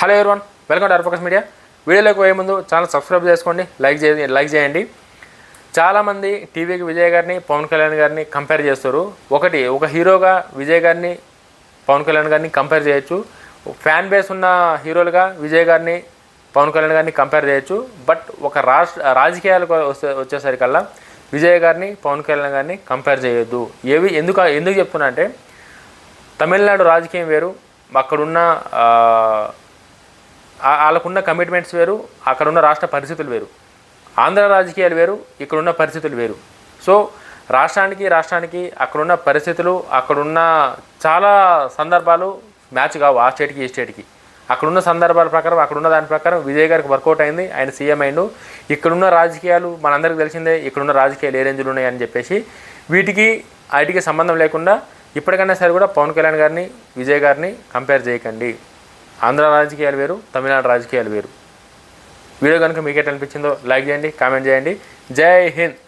Hello everyone, welcome to R focus media. వీడియోలోకి పోయే ముందు ఛానల్ సబ్స్క్రైబ్ చేసుకోండి, లైక్ చేయండి. చాలామంది టీవీకి విజయ్ గారిని పవన్ కళ్యాణ్ గారిని కంపేర్ చేస్తారు. ఒక హీరోగా విజయ్ గారిని పవన్ కళ్యాణ్ గారిని కంపేర్ చేయొచ్చు. ఫ్యాన్ బేస్ ఉన్న హీరోలుగా విజయ్ గారిని పవన్ కళ్యాణ్ గారిని కంపేర్ చేయొచ్చు. బట్ ఒక రాజకీయాలకు వచ్చేసరికల్లా విజయ్ గారిని పవన్ కళ్యాణ్ గారిని కంపేర్ చేయొద్దు. ఎందుకు చెప్తున్నా అంటే, తమిళనాడు రాజకీయం వేరు, అక్కడున్న వాళ్ళకున్న కమిట్మెంట్స్ వేరు, అక్కడున్న రాష్ట్ర పరిస్థితులు వేరు. ఆంధ్ర రాజకీయాలు వేరు, ఇక్కడున్న పరిస్థితులు వేరు. సో రాష్ట్రానికి అక్కడున్న పరిస్థితులు, అక్కడున్న చాలా సందర్భాలు మ్యాచ్ కావు. ఆ స్టేట్కి ఈ స్టేట్కి అక్కడున్న సందర్భాల ప్రకారం, అక్కడున్న దాని ప్రకారం విజయ్ గారికి వర్కౌట్ అయింది, ఆయన సీఎం అయిండు. ఇక్కడున్న రాజకీయాలు మనందరికీ తెలిసిందే, ఇక్కడున్న రాజకీయాలు ఏ రేంజ్లు ఉన్నాయని చెప్పేసి వాటికి సంబంధం లేకుండా ఇప్పటికైనా సరే కూడా పవన్ కళ్యాణ్ గారిని విజయ్ గారిని కంపేర్ చేయకండి. ఆంధ్ర రాజకీయాలు వేరు, తమిళనాడు రాజకీయాలు వేరు. వీడియో కనుక మీకు ఎట్లా అనిపించిందో లైక్ చేయండి, కామెంట్ చేయండి. జై హింద్.